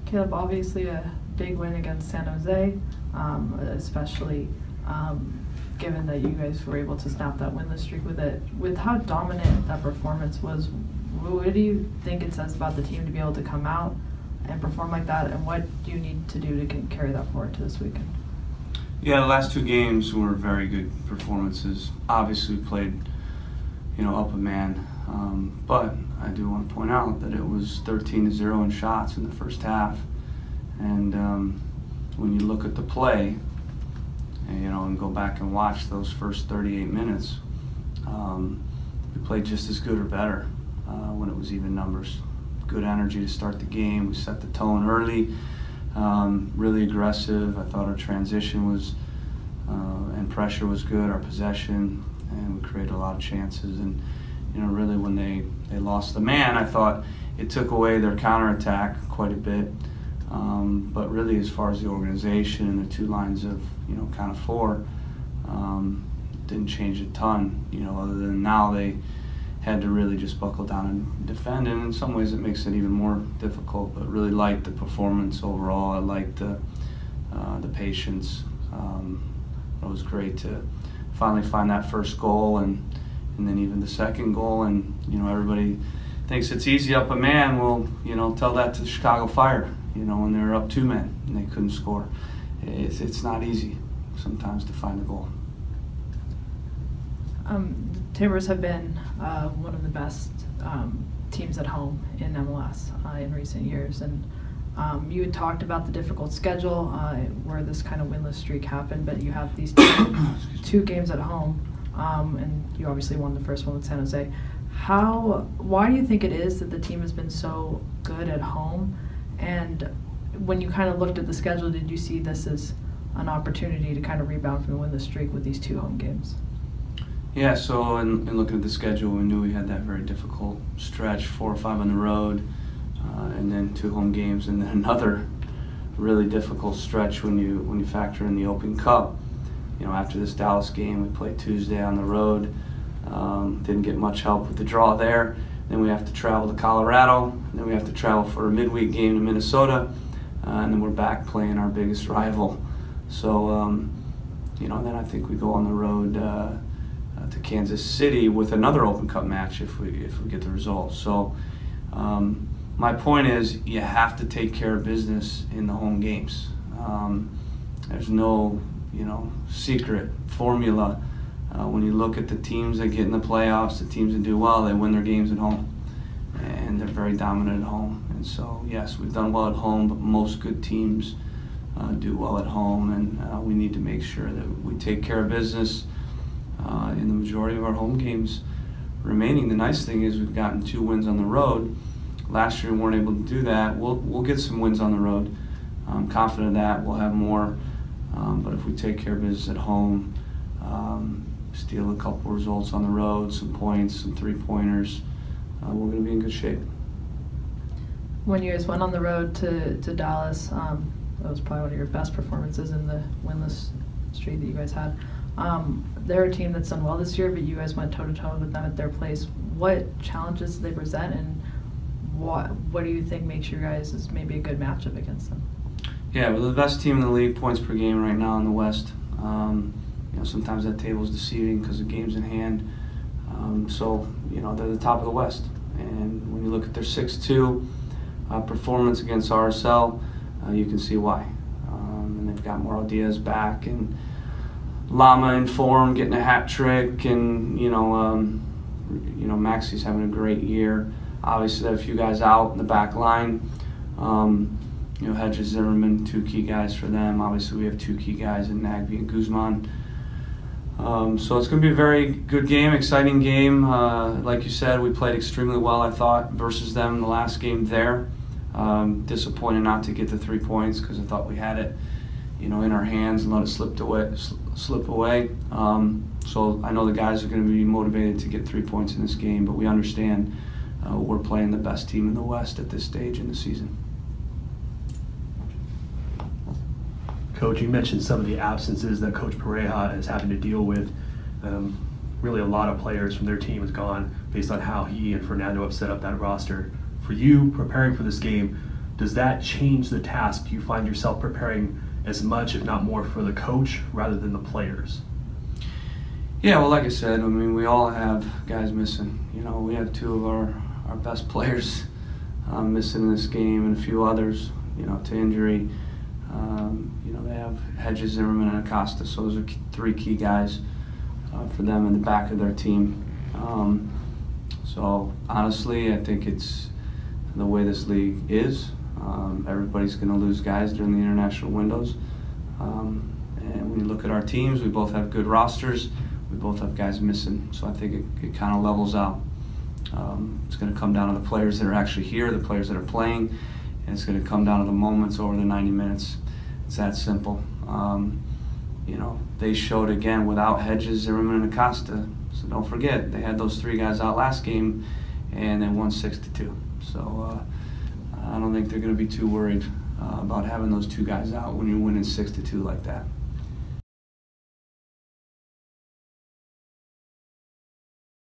Caleb, obviously a big win against San Jose, especially given that you guys were able to snap that winless streak with it. With how dominant that performance was, what do you think it says about the team to be able to come out and perform like that, and what do you need to do to carry that forward to this weekend? Yeah, the last 2 games were very good performances. Obviously, we played, up a man, but I do want to point out that it was 13-0 in shots in the first half, and when you look at the play, and go back and watch those first 38 minutes, we played just as good or better when it was even numbers. Good energy to start the game. We set the tone early. Really aggressive. I thought our transition was and pressure was good, our possession, and we created a lot of chances. And really when they lost the man, I thought it took away their counterattack quite a bit. But really, as far as the organization and the 2 lines of kind of 4, didn't change a ton. Other than now they had to really just buckle down and defend, and in some ways it makes it even more difficult. But really liked the performance overall. I liked the patience. It was great to finally find that first goal, and then even the second goal. And everybody thinks it's easy up a man. Well, tell that to the Chicago Fire. When they were up 2 men and they couldn't score. It's not easy sometimes to find a goal. The Timbers have been one of the best teams at home in MLS in recent years, and you had talked about the difficult schedule where this kind of winless streak happened, but you have these 2 games at home, and you obviously won the first one with San Jose. Why do you think it is that the team has been so good at home? And when you kind of looked at the schedule, did you see this as an opportunity to kind of rebound from the winless streak with these 2 home games? Yeah, so in looking at the schedule, we knew we had that very difficult stretch, 4 or 5 on the road, and then 2 home games, and then another really difficult stretch when you factor in the Open Cup. After this Dallas game, we played Tuesday on the road. Didn't get much help with the draw there. Then we have to travel to Colorado, and then we have to travel for a midweek game to Minnesota, and then we're back playing our biggest rival. So, then I think we go on the road to Kansas City with another Open Cup match if we get the result. So, my point is you have to take care of business in the home games. There's no, secret formula. When you look at the teams that get in the playoffs, the teams that do well, they win their games at home, and they're very dominant at home. And so, yes, we've done well at home, but most good teams do well at home, and we need to make sure that we take care of business in the majority of our home games remaining. The nice thing is we've gotten 2 wins on the road. Last year we weren't able to do that. We'll get some wins on the road. I'm confident of that. We'll have more, but if we take care of business at home, steal a couple results on the road, some points, some 3-pointers, we're going to be in good shape. When you guys went on the road to Dallas, that was probably one of your best performances in the winless streak that you guys had. They're a team that's done well this year, but you guys went toe-to-toe with them at their place. What challenges do they present, and what do you think makes you guys is maybe a good matchup against them? Yeah, we're the best team in the league, points per game right now in the West. Sometimes that table is deceiving because of games in hand. So they're the top of the West. And when you look at their 6-2 performance against RSL, you can see why. And they've got Mauro Diaz back, and Lama in form, getting a hat trick, and Maxi's having a great year. Obviously, they have a few guys out in the back line. Hedges, Zimmerman, 2 key guys for them. Obviously, we have 2 key guys in Nagbe and Guzman. So it's going to be a very good game, exciting game. Like you said, we played extremely well, I thought, versus them in the last game there. Disappointed not to get the 3 points because I thought we had it, in our hands and let it slip away. So I know the guys are going to be motivated to get 3 points in this game, but we understand we're playing the best team in the West at this stage in the season. Coach, you mentioned some of the absences that Coach Pareja is having to deal with. Really a lot of players from their team has gone based on how he and Fernando have set up that roster. For you, preparing for this game, Does that change the task? Do you find yourself preparing as much, if not more, for the coach rather than the players? Yeah, well, like I said, I mean, we all have guys missing. You know, we have two of our best players missing in this game, and a few others, you know, to injury. You know, they have Hedges, Zimmerman, and Acosta, so those are three key guys for them in the back of their team. So honestly, I think it's the way this league is. Everybody's going to lose guys during the international windows. And when you look at our teams, we both have good rosters. We both have guys missing, so I think it kind of levels out. It's going to come down to the players that are actually here, the players that are playing, and it's going to come down to the moments over the 90 minutes. It's that simple. You know, they showed again without Hedges, Zimmerman, and Acosta. So don't forget, they had those three guys out last game, and they won 6-2. So I don't think they're going to be too worried about having those two guys out when you're winning 6-2 like that.